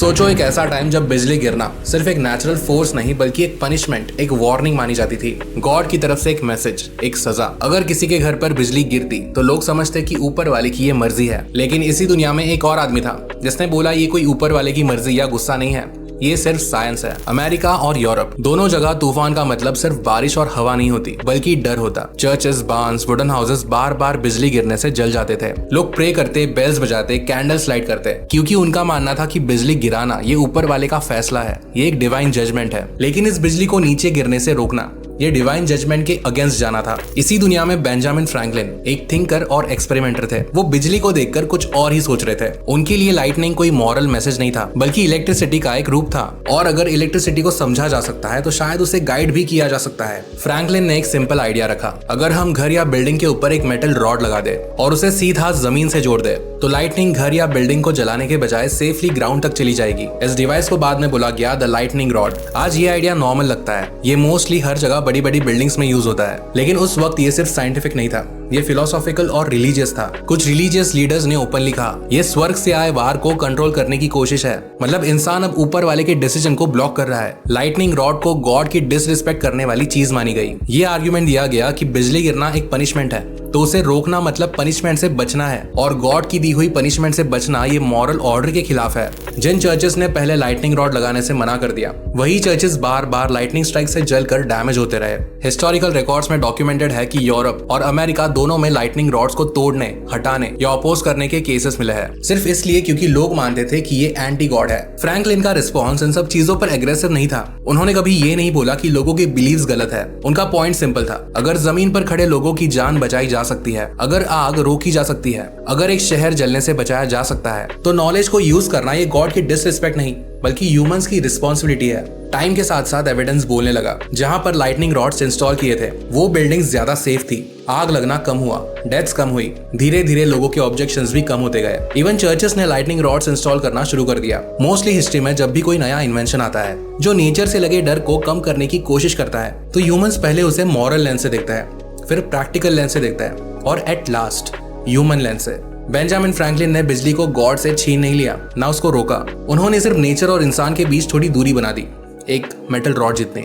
सोचो एक ऐसा टाइम जब बिजली गिरना सिर्फ एक नेचुरल फोर्स नहीं बल्कि एक पनिशमेंट, एक वार्निंग मानी जाती थी। गॉड की तरफ से एक मैसेज, एक सजा। अगर किसी के घर पर बिजली गिरती तो लोग समझते कि ऊपर वाले की ये मर्जी है। लेकिन इसी दुनिया में एक और आदमी था जिसने बोला ये कोई ऊपर वाले की मर्जी या गुस्सा नहीं है, ये सिर्फ साइंस है। अमेरिका और यूरोप दोनों जगह तूफान का मतलब सिर्फ बारिश और हवा नहीं होती बल्कि डर होता। चर्चेस, बार्न्स, वुडन हाउसेस बार बार बिजली गिरने से जल जाते थे। लोग प्रे करते, बेल्स बजाते, कैंडल्स लाइट करते, क्योंकि उनका मानना था कि बिजली गिराना ये ऊपर वाले का फैसला है, ये एक डिवाइन जजमेंट है। लेकिन इस बिजली को नीचे गिरने से रोकना ये डिवाइन जजमेंट के अगेंस्ट जाना था। इसी दुनिया में बेंजामिन फ्रैंकलिन एक थिंकर और एक्सपेरिमेंटर थे। वो बिजली को देखकर कुछ और ही सोच रहे थे। उनके लिए लाइटनिंग कोई मॉरल मैसेज नहीं था बल्कि इलेक्ट्रिसिटी का एक रूप था, और अगर इलेक्ट्रिसिटी को समझा जा सकता है तो शायद उसे गाइड भी किया जा सकता है। फ्रैंकलिन ने एक सिंपल आइडिया रखा, अगर हम घर या बिल्डिंग के ऊपर एक मेटल रॉड लगा दे और उसे सीधा जमीन से जोड़ दे तो लाइटनिंग घर या बिल्डिंग को जलाने के बजाय सेफली ग्राउंड तक चली जाएगी। इस डिवाइस को बाद में बोला गया द लाइटनिंग रॉड। आज ये आइडिया नॉर्मल लगता है, ये मोस्टली हर जगह बड़ी बड़ी बिल्डिंग्स में यूज होता है, लेकिन उस वक्त ये सिर्फ साइंटिफिक नहीं था, ये फिलोसॉफिकल और रिलीजियस था। कुछ रिलीजियस लीडर्स ने ओपनली कहा ये स्वर्ग से आए वार को कंट्रोल करने की कोशिश है, मतलब इंसान अब ऊपर वाले के डिसीजन को ब्लॉक कर रहा है। लाइटनिंग रॉड को गॉड की डिसरिस्पेक्ट करने वाली चीज मानी गई। ये आर्गुमेंट दिया गया कि बिजली गिरना एक पनिशमेंट है तो उसे रोकना मतलब पनिशमेंट से बचना है, और गॉड की दी हुई पनिशमेंट से बचना ये मॉरल ऑर्डर के खिलाफ है। जिन चर्चेस ने पहले लाइटनिंग रॉड लगाने से मना कर दिया वही चर्चेस बार बार लाइटनिंग स्ट्राइक से जलकर डैमेज होते रहे। हिस्टोरिकल रिकॉर्ड्स में डॉक्यूमेंटेड है कि यूरोप और अमेरिका दोनों में लाइटनिंग रॉड्स को तोड़ने, हटाने या अपोज करने के केसेस मिले हैं, सिर्फ इसलिए क्योंकि लोग मानते थे कि ये एंटी गॉड है। फ्रैंकलिन का रिस्पॉन्स इन सब चीजों पर एग्रेसिव नहीं था। उन्होंने कभी ये नहीं बोला कि लोगों के बिलीव्स गलत है। उनका पॉइंट सिंपल था, अगर जमीन पर खड़े लोगों की जान बचाई जा सकती है, अगर आग रोकी जा सकती है, अगर एक शहर जलने से बचाया जा सकता है, तो नॉलेज को यूज करना ये गॉड की डिसरिस्पेक्ट नहीं बल्कि ह्यूमंस की रिस्पॉन्सिबिलिटी है। टाइम के साथ साथ एविडेंस बोलने लगा। जहां पर लाइटनिंग रॉड्स इंस्टॉल किए थे वो बिल्डिंग्स ज्यादा सेफ थी, आग लगना कम हुआ, डेथ्स कम हुई, धीरे धीरे लोगों के ऑब्जेक्शंस भी कम होते गए। इवन चर्चेस ने लाइटनिंग रॉड्स इंस्टॉल करना शुरू कर दिया। मोस्टली हिस्ट्री में जब भी कोई नया इन्वेंशन आता है जो नेचर से लगे डर को कम करने की कोशिश करता है तो ह्यूमंस पहले उसे मॉरल लेंस से देखता है, फिर प्रैक्टिकल लेंस से देखता है और एट लास्ट ह्यूमन लेंस से। बेंजामिन फ्रैंकलिन ने बिजली को गॉड से छीन नहीं लिया, ना उसको रोका। उन्होंने सिर्फ नेचर और इंसान के बीच थोड़ी दूरी बना दी, एक मेटल रॉड जितनी।